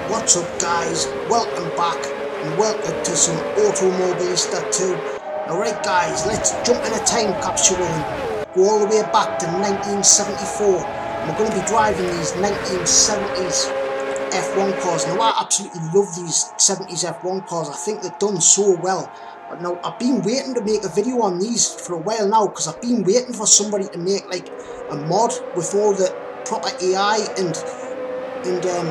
What's up guys, welcome back and welcome to some Automobilista 2. Alright guys, let's jump in a time capsule and go all the way back to 1974. And we're going to be driving these 1970s F1 cars. Now I absolutely love these 70s F1 cars, I think they're done so well. But now I've been waiting to make a video on these for a while now, because I've been waiting for somebody to make like a mod with all the proper AI and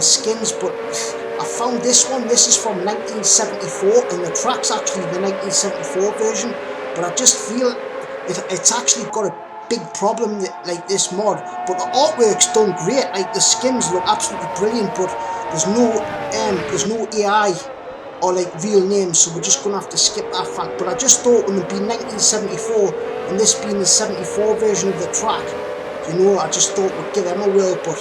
skins, but I found this one. This is from 1974 and the track's actually the 1974 version, but I just feel it's actually got a big problem like this mod. But the artwork's done great, like the skins look absolutely brilliant, but there's no AI or like real names, so we're just gonna have to skip that fact. But I just thought, when it being 1974 and this being the 74 version of the track, you know, I just thought we'd give them a whirl. But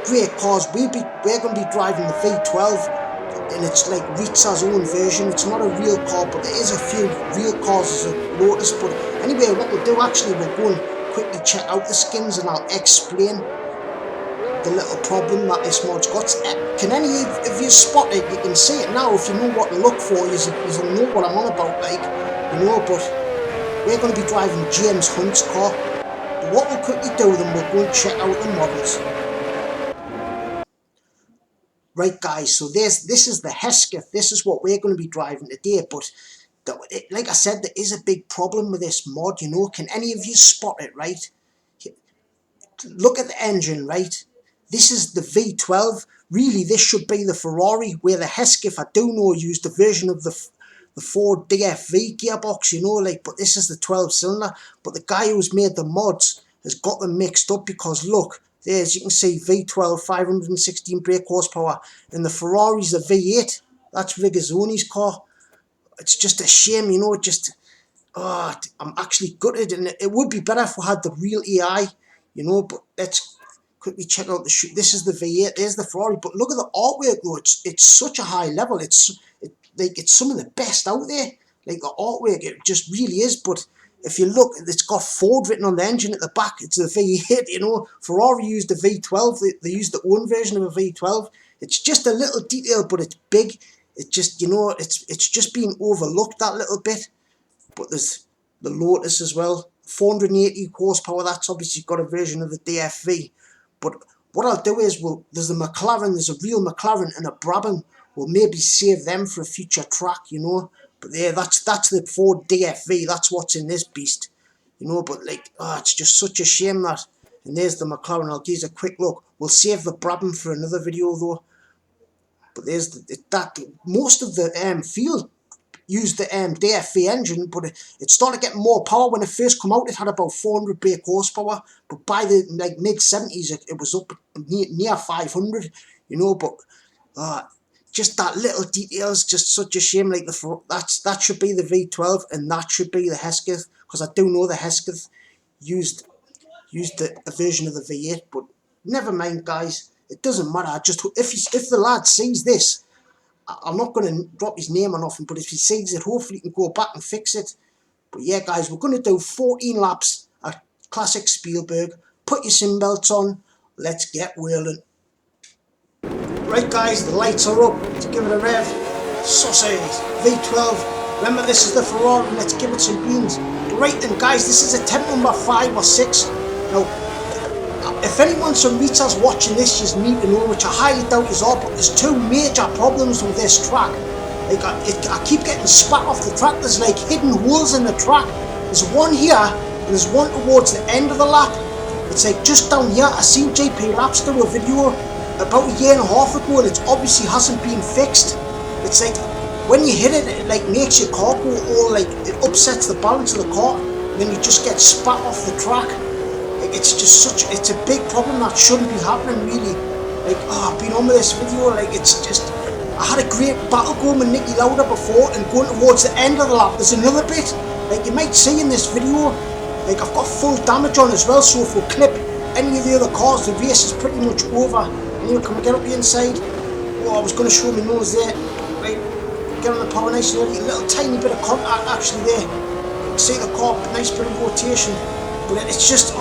great cars. We're going to be driving the V12, and it's like Ritza's own version. It's not a real car, but there is a few real cars as a Lotus. But anyway, what we'll do, actually, we'll go and quickly check out the skins and I'll explain the little problem that this mod's got. Can any of you spot it? You can see it now. If you know what to look for, you'll know what I'm on about, like, you know. But we're going to be driving James Hunt's car. But what we'll quickly do, then we'll go and check out the models. Right guys, so this is the Hesketh. This is what we're going to be driving today. But like I said, there is a big problem with this mod, you know. Can any of you spot it, right? Look at the engine, right? This is the V12. Really, this should be the Ferrari, where the Hesketh, I do know, used a version of the Ford DFV gearbox, you know, like, but this is the 12 cylinder. But the guy who's made the mods has got them mixed up, because look, there, as you can see, V12, 516 brake horsepower, and the Ferrari's a V8. That's Rigazzoni's car. It's just a shame, you know. I'm actually gutted, and it would be better if we had the real AI, you know. But let's quickly check out the shoot. This is the V8. There's the Ferrari. But look at the artwork, though. It's such a high level. It's some of the best out there. Like, the artwork, it just really is. But if you look, it's got Ford written on the engine at the back. It's a V8, you know. Ferrari used a V12. They used their own version of a V12. It's just a little detail, but it's big. It just, you know, it's just being overlooked, that little bit. But there's the Lotus as well. 480 horsepower. That's obviously got a version of the DFV. But what I'll do is, there's a McLaren. There's a real McLaren and a Brabham. We'll maybe save them for a future track, you know. But there, that's the Ford DFV. That's what's in this beast, you know. But like, it's just such a shame that. And there's the McLaren. I'll give you a quick look. We'll save the Brabham for another video though. But there's that. Most of the field used the DFV engine, but it started getting more power. When it first came out, it had about 400 brake horsepower. But by the like mid 70s, it was up near 500, you know. But just that little detail is just such a shame. Like, that should be the V12, and that should be the Hesketh, because I do know the Hesketh used a version of the V8. But never mind, guys. It doesn't matter. If the lad sees this, I'm not going to drop his name or nothing, but if he sees it, hopefully he can go back and fix it. But yeah, guys, we're going to do 14 laps at classic Spielburg. Put your sim belts on. Let's get whirling. Right guys, the lights are up. Let's give it a rev. Sausage, V12. Remember, this is the Ferrari. Let's give it some beans. Right then guys, this is attempt number 5 or 6. Now, if anyone's from Ritza's watching this, you need to know, which I highly doubt is all, but there's two major problems with this track. Like, I keep getting spat off the track. There's like hidden holes in the track. There's one here, and there's one towards the end of the lap. It's like just down here. I seen JP Laps do a video about a year and a half ago, and it obviously hasn't been fixed. It's like, when you hit it, it like makes your car go all, like, it upsets the balance of the car, and then you just get spat off the track. Like, it's just it's a big problem that shouldn't be happening, really. Like, I've been on with this video, like, it's just, I had a great battle going with Nicky Lauda before, and going towards the end of the lap, there's another bit. Like, you might see in this video, like, I've got full damage on as well, so if we clip any of the other cars, the race is pretty much over. Anyway, can we get up the inside? Oh, I was going to show my nose there. Right, get on the power nice and early. A little tiny bit of contact actually there. See the car, nice bit of rotation. But it's just,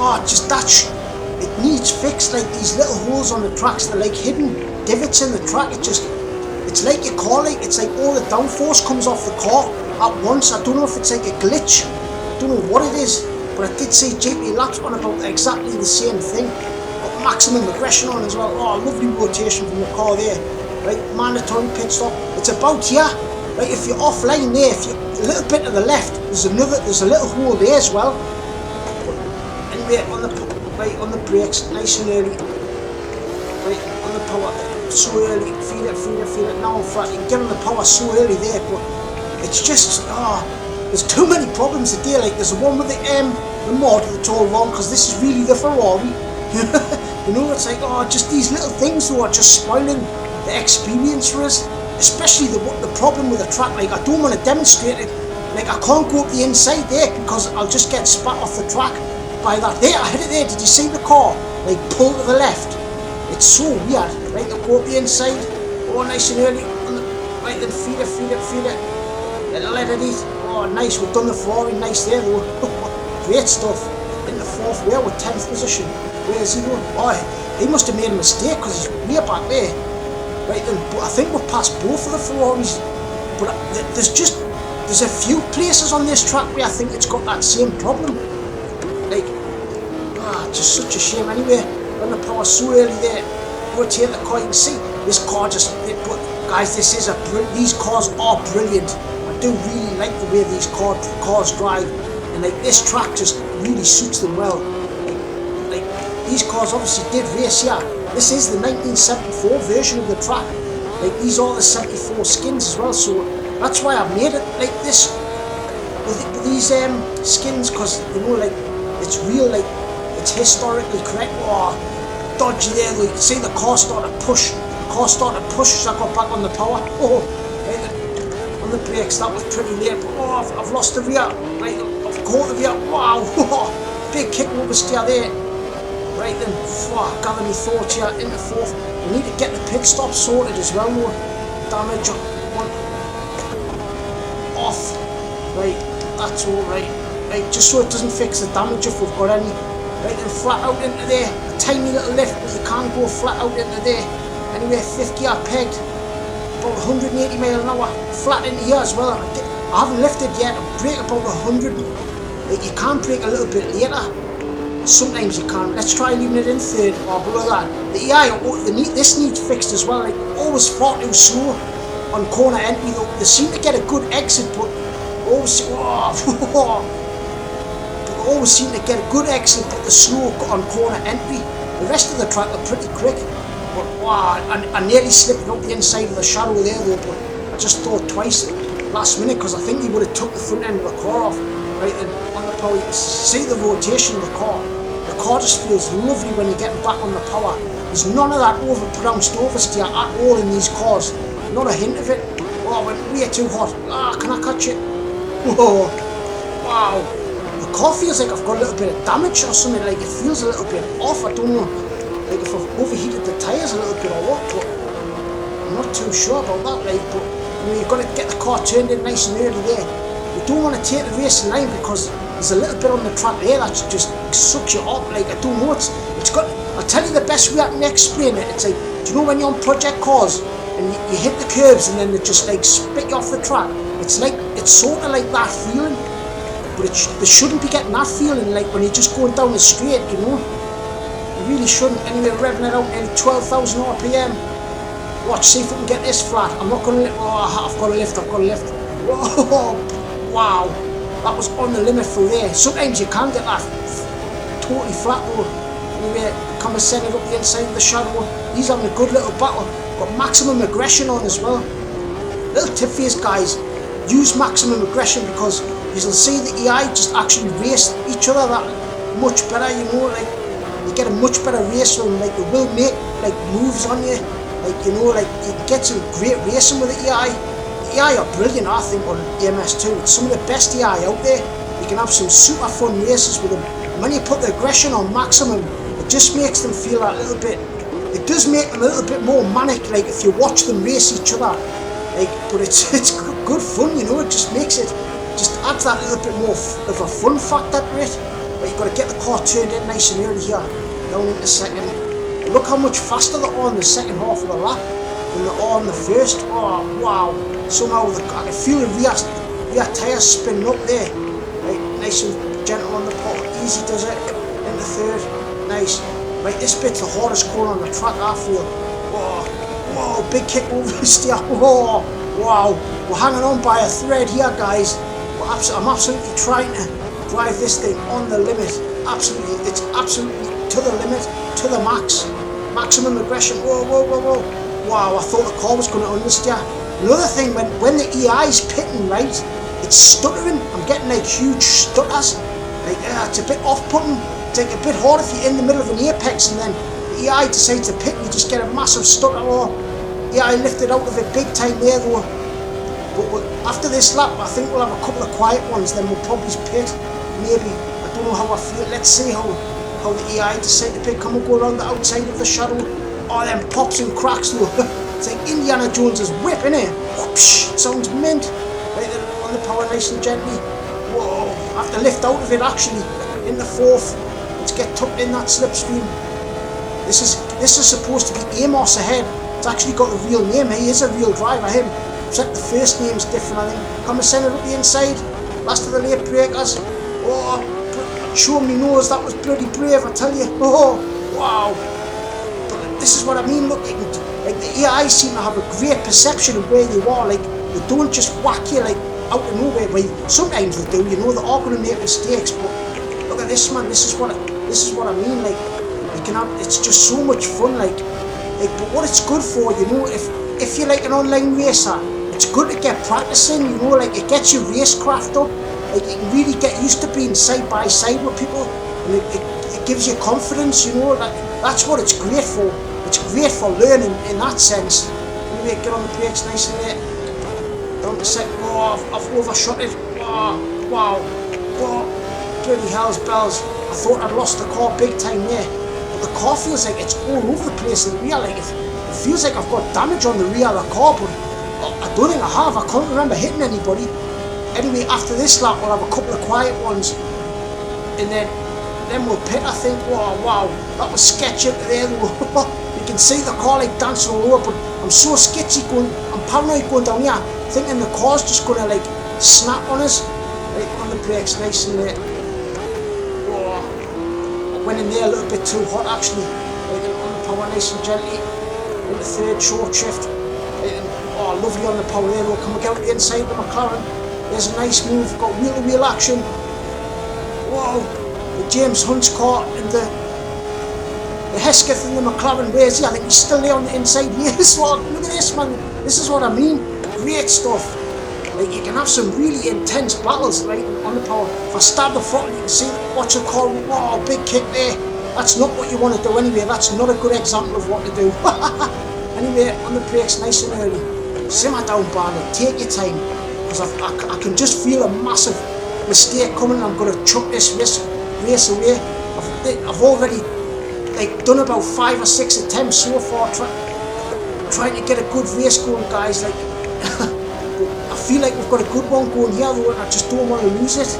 it needs fixed. Like these little holes on the tracks, they're like hidden divots in the track. It's like your car, like it's like all the downforce comes off the car at once. I don't know if it's like a glitch, I don't know what it is, but I did see GP laps on about exactly the same thing. Got maximum aggression on as well. Oh, lovely rotation from the car there. Right, mandatory pit stop. It's about here. Right, if you're offline there, if you're a little bit to the left, there's a little hole there as well. But anyway, on the brakes, nice and early. Right, on the power, so early. Feel it. Now I'm flat. You can get on the power so early there, but it's just there's too many problems today. Like there's the one with the mod that's all wrong because this is really the Ferrari. You know, it's like just these little things though are just spoiling the experience for us. Especially the problem with the track. Like I don't want to demonstrate it. Like I can't go up the inside there because I'll just get spat off the track by that. There, I hit it there. Did you see the car? Like pull to the left. It's so weird. Right, I'll go up the inside. Oh, nice and early. Right, then feel it. Let it eat. Oh, nice. We've done the Ferrari. Nice there though. Great stuff. In the fourth. We're with 10th position. Where is he going? Oh, he must have made a mistake because he's way back there. Right then, but I think we've passed both of the Ferraris. But there's a few places on this track where I think it's got that same problem. Like, just such a shame. Anyway, on the power so early there, rotate the car. You can see this car but guys, these cars are brilliant. I do really like the way these cars drive, and like this track just really suits them well. Like these cars obviously did race here. This is the 1974 version of the track. Like these are the 74 skins as well, so that's why I've made it like this with these skins, because you know, like it's real, like it's historically correct. Oh, dodgy there. You can see the car started to push. So I got back on the power. Oh, right, on the brakes. That was pretty late. But I've lost the rear. Right, I've caught the rear. Wow, big kick over steer there. Right then, gather my thoughts here into fourth. We need to get the pit stop sorted as well though. Damage one off. Right, that's alright. Right, just so it doesn't fix the damage if we've got any. Right then, flat out into there. A tiny little lift, but you can't go flat out into there. Anyway, 5th gear pegged. About 180 miles an hour. Flat into here as well. I haven't lifted yet. I brake about 100. Like, you can brake a little bit later. Sometimes you can. Let's try leaving it in 3rd or below that. The EI, this needs fixed as well. Like always far too slow on corner entry. They seem to get a good exit, but always seem to get a good exit, but they're slow on corner entry. The rest of the track are pretty quick. But I nearly slipped up the inside of the shadow there though. But I just thought twice last minute because I think he would have took the front end of the car off. Right then, on the power, you can see the rotation of the car. The car just feels lovely when you're getting back on the power. There's none of that overpronounced oversteer at all in these cars. Not a hint of it. Oh, I went way too hot. Can I catch it? Whoa. Wow. The car feels like I've got a little bit of damage or something. Like it feels a little bit off. I don't know. Like if I've overheated the tyres a little bit or what. But I'm not too sure about that. Like, but you know, you've got to get the car turned in nice and early there. You don't want to take the racing line because there's a little bit on the track there that just sucks you up. Like I don't know, it's got. I'll tell you the best way I can explain it. It's like, do you know when you're on project cars and you hit the curbs and then they just like spit you off the track? It's sort of like that feeling, but they shouldn't be getting that feeling like when you're just going down the straight. You know, you really shouldn't. Anyway, revving it out nearly 12,000 RPM. Watch, see if we can get this flat. I'm not gonna. I've got to lift. Whoa. Wow, that was on the limit through there. Sometimes you can get that totally flat though. Anyway, come and send it up the inside of the shadow. He's having a good little battle. Got maximum aggression on as well. Little tip for you guys, use maximum aggression because you'll see the EI just actually race each other that much better, you know, like you get a much better race from them. Like they will make like moves on you. Like, you know, like you can get some great racing with the EI. EI are brilliant, I think, on EMS2. It's some of the best EI out there. You can have some super fun races with them. And when you put the aggression on maximum, it just makes them feel a little bit. It does make them a little bit more manic, like if you watch them race each other. Like, but it's good fun, you know. It just makes it, just adds that little bit more of a fun factor to it. But you've got to get the car turned in nice and early here. down into second. Look how much faster they are in the second half of the lap than they are in the first. Oh wow, somehow I can feel the rear tyres spinning up there. Right, nice and gentle on the pot, easy does it, in the third, nice. Right, this bit's the hardest corner on the track I feel. Oh, whoa, big kick over the steer, oh, wow, we're hanging on by a thread here guys. I'm absolutely trying to drive this thing on the limit, absolutely, it's absolutely to the limit, to the max, maximum aggression, whoa, whoa, whoa, whoa, wow, I thought the car was going to understeer. Another thing, when the EI's pitting, right, it's stuttering, I'm getting like huge stutters, like it's a bit off-putting, it's like a bit hard if you're in the middle of an apex and then the EI decides to pit and you just get a massive stutter. Or EI lifted out of it big time there though. But after this lap, I think we'll have a couple of quiet ones, then we'll probably pit, maybe. I don't know how I feel. Let's see how the EI decide to pit. Can we go around the outside of the shadow? Oh, them pops and cracks though. It's like Indiana Jones's whip, innit? Whoosh, it sounds mint. Right then, on the power nice and gently. Whoa, I have to lift out of it actually. In the fourth. Let's get tucked in that slipstream. This is supposed to be Amos ahead. It's actually got the real name. He is a real driver, him. Except the first name's different, I think. Come and send it up the inside. Last of the late breakers. Oh, show me nose, that was bloody brave, I tell you. Oh, wow. But this is what I mean, look, like the AI seem to have a great perception of where you are. Like, they don't just whack you like out of nowhere. Well, sometimes they do, you know, they are going to make mistakes. But look at this, man. This is what I mean. Like, you can have, it's just so much fun. Like, but what it's good for, you know, if you're like an online racer, it's good to get practicing, you know, like it gets your racecraft up, like you can really get used to being side by side with people, and it gives you confidence, you know, that's what it's great for. It's great for learning in that sense. Anyway, get on the brakes nice and there. Down to second. Oh, I've overshot it. Oh, wow. Oh, bloody hell's bells. I thought I'd lost the car big time there. But the car feels like it's all over the place in the rear. Like it feels like I've got damage on the rear of the car, but I don't think I have. I can't remember hitting anybody. Anyway, after this lap, we'll have a couple of quiet ones, and then we'll pit. I think. Wow, that was sketchy there. You can see the car like dancing all over, but I'm so sketchy I'm paranoid going down here, thinking the car's just gonna like snap on us. Right, on the brakes, nice and there. Oh, I went in there a little bit too hot actually. Right, on the power, nice and gently. In the third short shift. Right, oh, lovely on the power there. Look, can we get out the inside of the McLaren? There's a nice move. Got wheel-to-wheel action. Whoa, the James Hunt's car and the hesketh and the McLaren. Where's he? I think he's still there on the inside. Yes, look at this, man. This is what I mean. Great stuff. Like, you can have some really intense battles, right, on the power. If I stab the throttle, you can see, watch the car. Wow, big kick there. That's not what you want to do anyway. That's not a good example of what to do. Anyway, on the brakes, nice and early. Simmer down, Bandit. Take your time. Because I can just feel a massive mistake coming. I'm going to chuck this race away. I've already like done about 5 or 6 attempts so far trying to get a good race going, guys. Like, I feel like we've got a good one going here though, and I just don't want to lose it.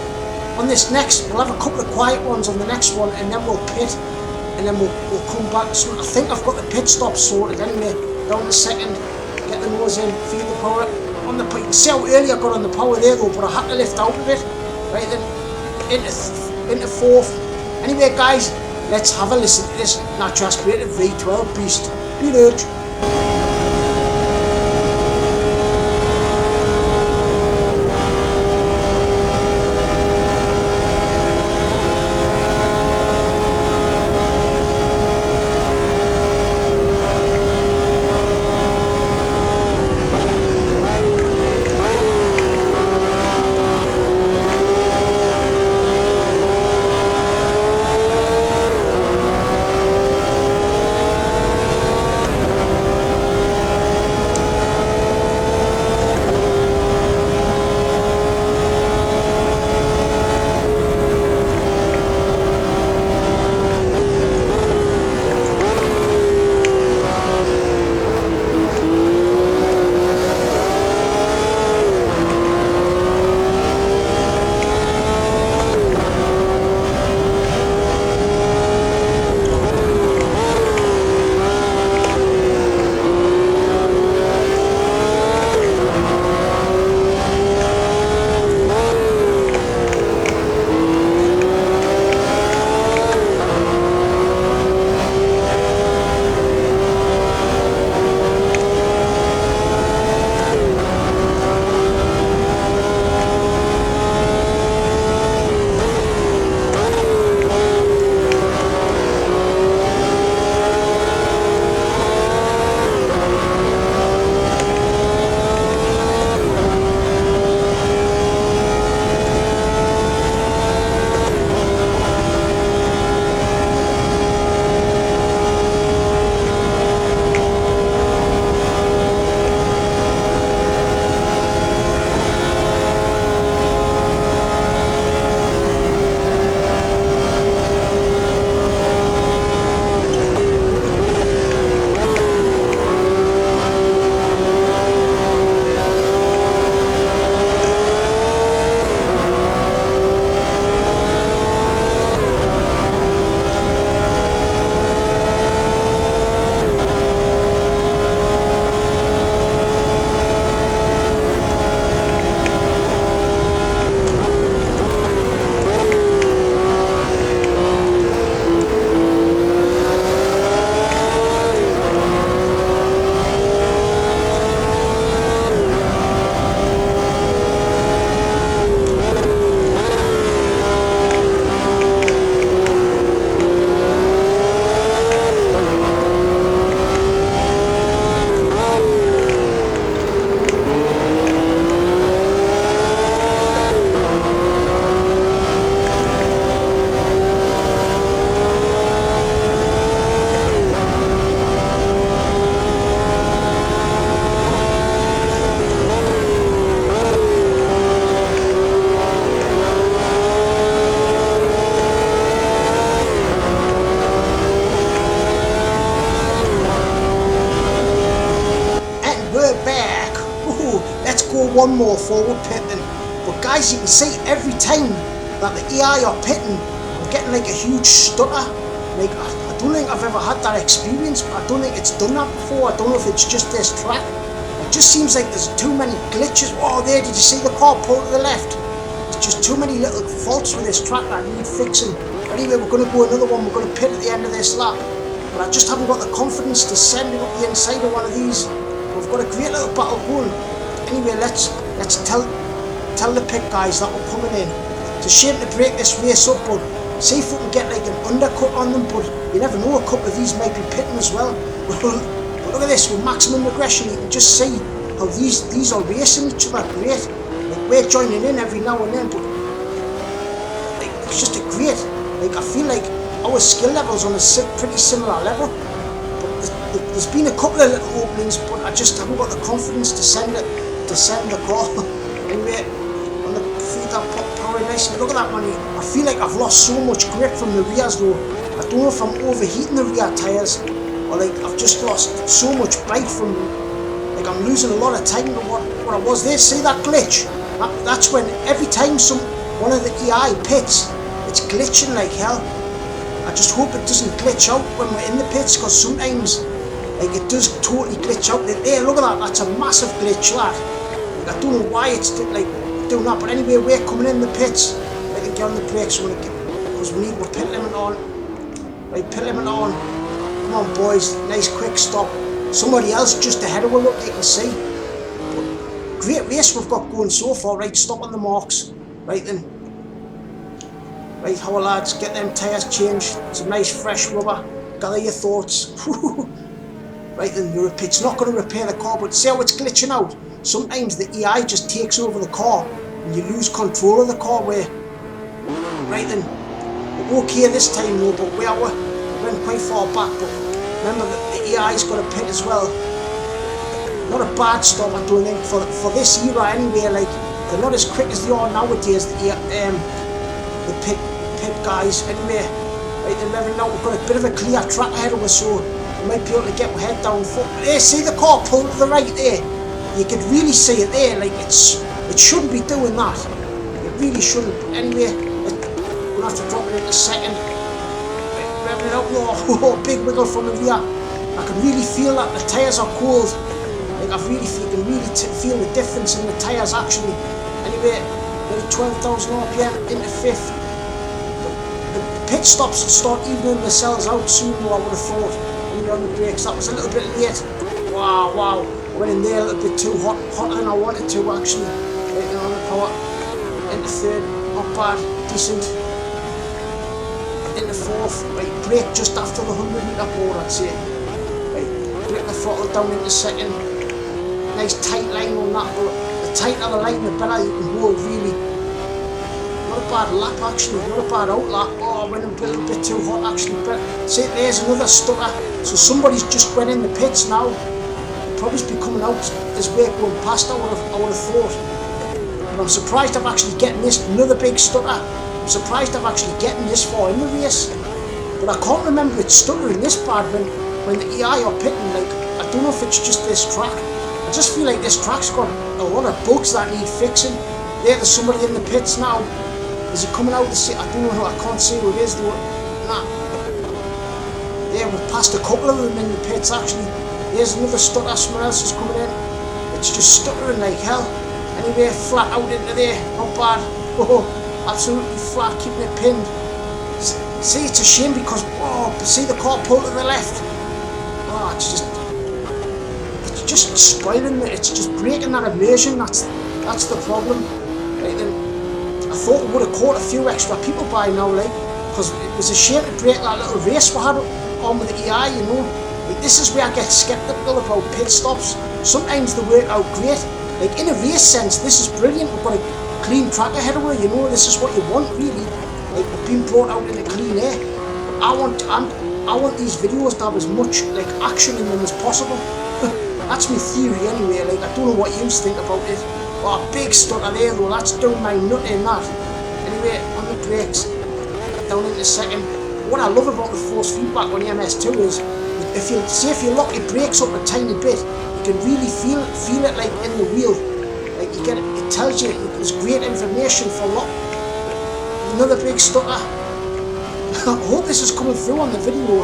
On this next, we'll have a couple of quiet ones on the next one, and then we'll pit, and then we'll come back. So I think I've got the pit stop sorted anyway. Down the second, get the nose in, feel the power on the. You can see how early I got on the power there though, but I had to lift out of it. Right then, into fourth. Anyway, guys, let's have a listen to this natural aspirated V12 beast. Be urge. one more forward pit then. But guys, you can see every time that the AI are pitting, I'm getting like a huge stutter. Like, I don't think I've ever had that experience. I don't think it's done that before. I don't know if it's just this track. It just seems like there's too many glitches. Oh, there, did you see the car pull to the left? There's just too many little faults with this track that need fixing. Anyway, we're going to go another one. We're going to pit at the end of this lap. But I just haven't got the confidence to send it up the inside of one of these. We've got a great little battle going. Anyway, let's tell the pit guys that we're coming in. It's a shame to break this race up, but see if we can get like an undercut on them. But you never know, a couple of these might be pitting as well. But look at this, with maximum aggression, you can just see how these are racing each other. Great. Like, we're joining in every now and then, but like, it's just a great. Like, I feel like our skill levels on a pretty similar level. But there's been a couple of little openings, but I just haven't got the confidence to send the car. Anyway, on the feet that power nice. Look at that, man. I feel like I've lost so much grip from the rears though. I don't know if I'm overheating the rear tyres, or like I've just lost so much bite from, like I'm losing a lot of time to what I was there. See that glitch? That's when every time one of the AI pits, it's glitching like hell. I just hope it doesn't glitch out when we're in the pits, because sometimes like it does totally glitch out. There, look at that, that's a massive glitch, lad. Like, I don't know why it's like doing that, but anyway, we're coming in the pits. I can get on the brakes because we're pit limit on. Right, pit limit on. Come on boys, nice quick stop. Somebody else just ahead of us, look, you can see. But great race we've got going so far. Right, stop on the marks. Right then. Right, how are lads, get them tyres changed. Some nice fresh rubber. Gather your thoughts. Right then, it's not going to repair the car, but see how it's glitching out? Sometimes the AI just takes over the car and you lose control of the car. Right then, we're okay this time though, but we went quite far back. But remember that the AI's got a pit as well. Not a bad stop, I don't think, for this era anyway. Like, they're not as quick as they are nowadays, the pit guys. Anyway, right then, now we've got a bit of a clear track ahead of us, so we might be able to get our head down foot. There, see the car pull to the right there? You could really see it there. Like, it shouldn't be doing that. It really shouldn't. Anyway, we'll have to drop it in a second. Revving it up. Oh, big wiggle from the rear. I can really feel that the tyres are cold. Like, you can really feel the difference in the tyres actually. Anyway, 12,000 RPM into fifth. The pit stops will start evening themselves out soon, though, I would have thought. Anyway, on the brakes, that was a little bit late. Wow. Went in there a little bit too hotter than I wanted to actually. Right now on the power. Into third, not bad, decent. Into fourth, right, brake just after the 100 metre board, I'd say. Right, break the throttle down into second. Nice tight line on that, but the tighter the line, the better you can hold, really. Not a bad lap actually, not a bad out lap. Oh, I went a little bit too hot actually. But see, there's another stutter. So somebody's just went in the pits now. Probably be coming out as we're going past, I would have thought. But I'm surprised I'm actually getting this, another big stutter. I'm surprised I'm actually getting this far in the race. But I can't remember it stuttering this bad when the AI are pitting. Like, I don't know if it's just this track. I just feel like this track's got a lot of bugs that need fixing. There's somebody in the pits now. Is it coming out to see? I don't know, I can't see who it is though. Nah. There, we've passed a couple of them in the pits actually. There's another stutter, someone else is coming in. It's just stuttering like hell. Anyway, flat out into there, not bad. Oh, absolutely flat, keeping it pinned. See, it's a shame because, see the car pull to the left. Oh, it's just spoiling it. It's just breaking that immersion. That's the problem. Right then, I thought we would have caught a few extra people by now, like, because it was a shame to break that little race we had on with the AI, you know. Like, this is where I get sceptical about pit stops. Sometimes they work out great. Like, in a race sense, this is brilliant. We've got a clean track ahead of us, you know, this is what you want, really. Like, we've been brought out in a clean air. I want these videos to have as much, like, action in them as possible. That's my theory anyway. Like, I don't know what you think about it. Oh, big stutter there though, that's doing my nut in that. Anyway, on the brakes, down into second. What I love about the force feedback on the MS2 is, if you lock your brakes up a tiny bit, you can really feel it like in the wheel. Like you get it, it tells you, there's great information for a lot. Another big stutter. I hope this is coming through on the video.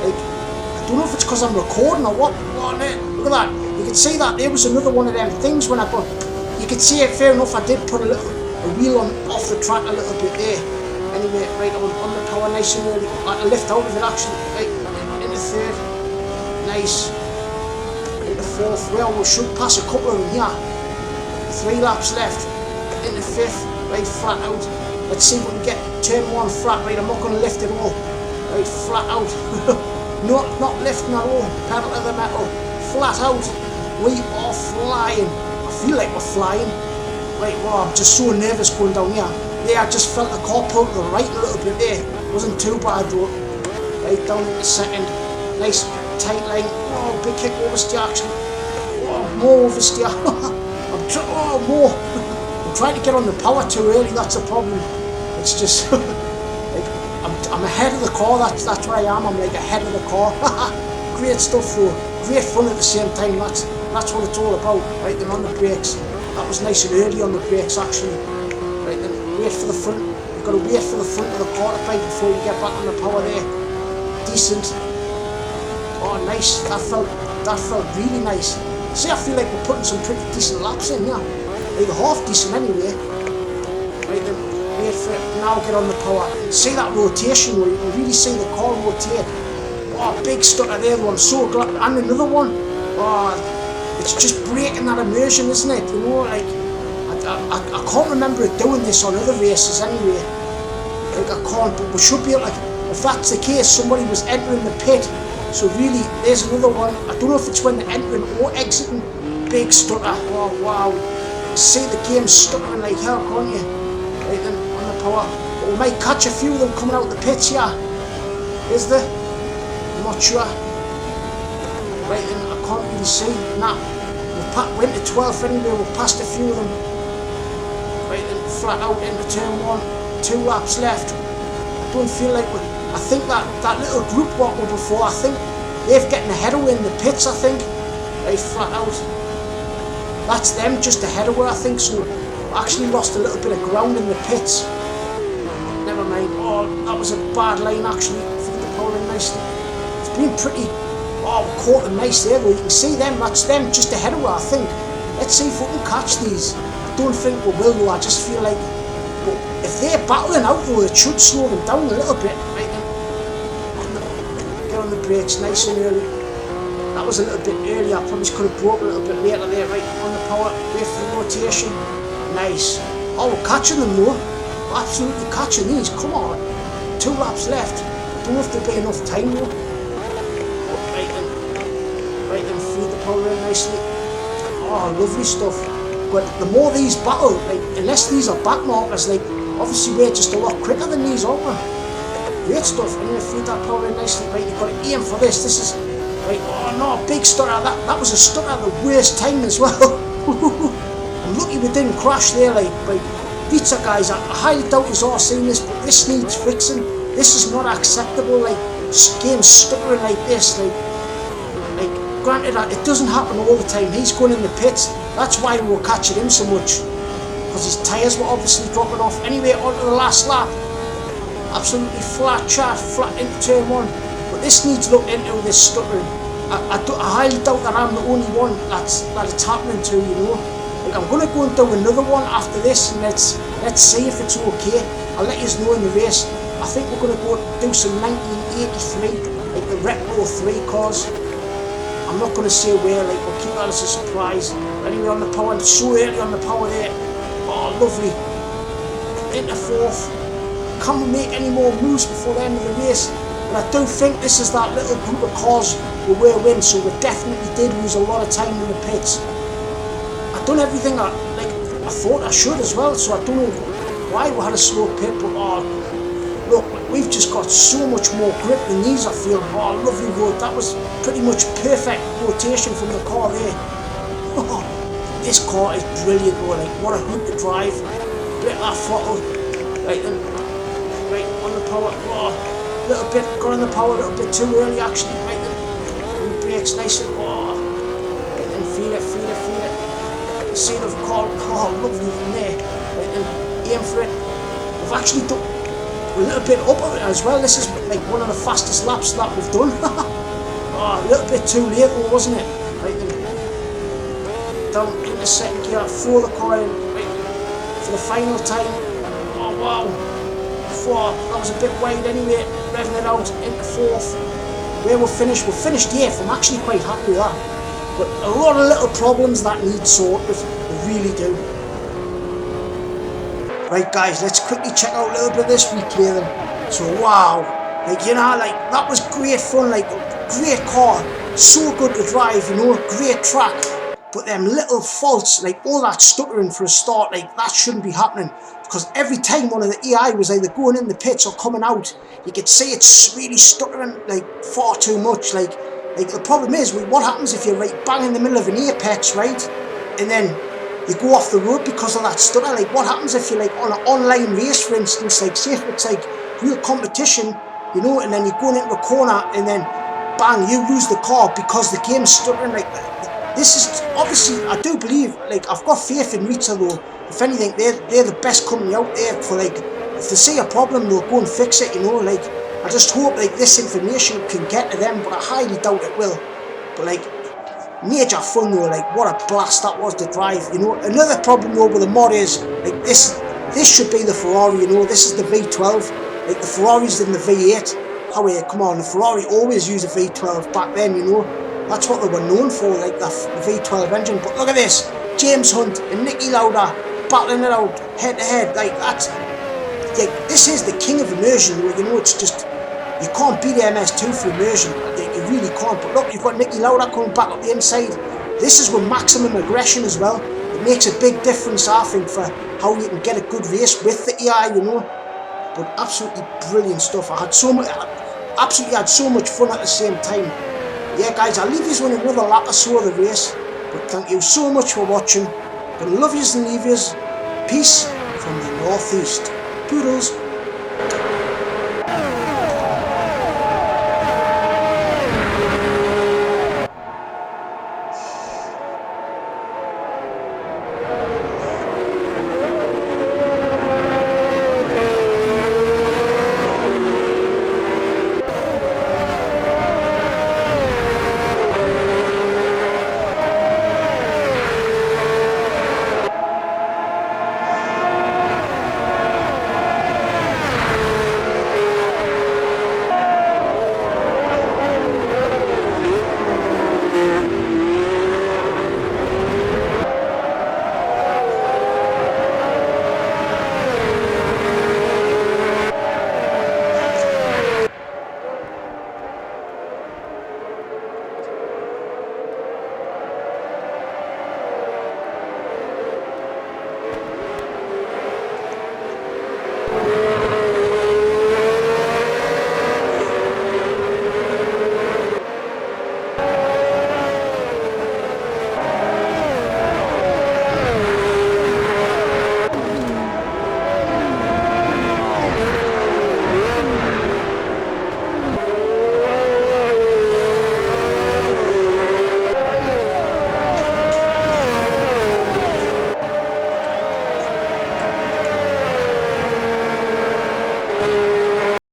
Like, I don't know if it's because I'm recording or what. Oh, look at that. You can see that there was another one of them things when I got. You can see it, fair enough, I did put a wheel on off the track a little bit there. Anyway, right on the power, nice and early. I lift out of it actually, right, into third. Nice. Into fourth. Well, we should pass a couple of them here. 3 laps left. Into fifth. Right, flat out. Let's see if we can get turn 1 flat. Right, I'm not going to lift it all. Right, flat out. not lifting at all. Pedal to the metal. Flat out. We are flying. I feel like we're flying. Right, well, I'm just so nervous going down here. There, I just felt the car pull to the right a little bit there. Wasn't too bad though. Right, down into second. Nice tight line. Oh, big kick oversteer actually. Oh, more oversteer. More. I'm trying to get on the power too early, that's a problem. It's just, like, I'm ahead of the car, that's where I am, I'm like ahead of the car. Great stuff though, great fun at the same time, that's what it's all about. Right, then on the brakes, that was nice and early on the brakes actually. Right, then wait for the front, you've got to wait for the front of the quarter pipe before you get back on the power there. Decent. Oh nice, that felt really nice. See, I feel like we're putting some pretty decent laps in, yeah. Like half decent anyway. Right then, wait for it, now get on the power. See that rotation where you can really see the car rotate. Oh, big stutter there though, I'm so glad. And another one. Oh, it's just breaking that immersion, isn't it? You know, like, I can't remember it doing this on other races anyway. Like, I can't, but we should be able to, if that's the case, somebody was entering the pit. So really, there's another one. I don't know if it's when they're entering or exiting. Big stutter. Oh, wow. See the game stuttering like hell, can't you? Right then, on the power. But we might catch a few of them coming out the pits here. Is there? I'm not sure. Right then, I can't really see. Nah, we went to 12th anyway, we've passed a few of them. Right then, flat out into turn 1. 2 laps left. I don't feel like we... I think that little group what were before, I think they've getting ahead of in the pits, I think. Right, flat out. That's them just ahead of her, I think, so I actually lost a little bit of ground in the pits. Never mind. Oh, that was a bad line actually. Feed the power in nicely. It's been pretty... Oh, we caught them nice there though. You can see them, that's them just ahead of her, I think. Let's see if we can catch these. I don't think we will though, I just feel like... But if they're battling out though, it should slow them down a little bit. Right then. Get on the brakes nice and early. That was a little bit early, I probably could have broke a little bit later there, right on the power, wait for the rotation. Nice. Oh, we're catching them though. We're absolutely catching these, come on. 2 laps left. Don't know if there'll be enough time though. Right then, feed the power in nicely. Oh, lovely stuff. But the more these battle, like, unless these are back markers, like, obviously we're just a lot quicker than these, aren't we? Great stuff. Anyway, feed that power in nicely. Right, you've got to aim for this. This is... Right, oh no, big stutter. That was a stutter at the worst time as well. I'm lucky we didn't crash there, like pizza guys. I highly doubt you've all seen this, but this needs fixing. This is not acceptable, like, games stuttering like this, like, granted, it doesn't happen all the time. He's going in the pits, that's why we were catching him so much, because his tyres were obviously dropping off. Anyway, on to the last lap. Absolutely flat chart, flat into turn 1. But this needs looked into, this stuttering. I highly doubt that I'm the only one that it's happening to, you know. Like, I'm going to go and do another one after this, and let's see if it's okay. I'll let you know in the race. I think we're going to go do some 1983, like the REDBULL 3 cars. I'm not going to say where, like, we'll keep that as a surprise. Anyway, on the power, so early on the power there. Oh, lovely. Into 4th. Can we make any more moves before the end of the race? But I do think this is that little group of cars we were in, so we definitely did lose a lot of time in the pits. I've done everything I thought I should as well, so I don't know why we had a slow pit, but oh, look, we've just got so much more grip than these, I feel. Oh, lovely road, that was pretty much perfect rotation from the car there. Oh, this car is brilliant though, like, what a hoot to drive. Bit of that throttle, right then, right on the power, oh. Little bit, got on the power a little bit too early actually, right then, and the brakes nice and, oh, right then, feel it. see the car, oh lovely from there, right, and aim for it. We've actually done a little bit up of it as well. This is like one of the fastest laps that we've done. Oh, a little bit too late though, wasn't it? Right, then down into second gear, throw the car in, right, for the final time. Oh wow, that was a bit wide anyway, revving it out into fourth. Where we're finished 8th, I'm actually quite happy with that. But a lot of little problems that need sorted, they really do. Right guys, let's quickly check out a little bit of this replay then. So wow, like you know, like that was great fun, like great car, so good to drive, you know, great track. But them little faults, like all that stuttering for a start, like that shouldn't be happening. Because every time one of the AI was either going in the pits or coming out, you could see it's really stuttering like far too much. Like the problem is, what happens if you're right bang in the middle of an apex, right, and then you go off the road because of that stutter? Like what happens if you're like on an online race, for instance, like say if it's like real competition, you know, and then you're going into a corner and then bang, you lose the car because the game's stuttering. Like this is obviously, I do believe, like I've got faith in Rita though. If anything, they're the best company out there for like, if they see a problem, they'll go and fix it, you know. Like I just hope like this information can get to them, but I highly doubt it will. But like major fun though, like what a blast that was to drive, you know. Another problem though with the mod is like this should be the Ferrari, you know. This is the V12, like the Ferrari's in the V8. However, come on, the Ferrari always used a V12 back then, you know. That's what they were known for, like the V12 engine. But look at this, James Hunt and Nicky Lauda battling it out head to head. Like that's like, this is the king of immersion, you know. It's just, you can't beat MS2 for immersion, you really can't. But look, you've got Nicky Lauda coming back up the inside. This is with maximum aggression as well. It makes a big difference, I think, for how you can get a good race with the AI, you know. But absolutely brilliant stuff. I absolutely had so much fun at the same time. Yeah guys, I'll leave you with another lap or so of the race. But thank you so much for watching. Gonna love yous and leave yous. Peace from the northeast. Poodles.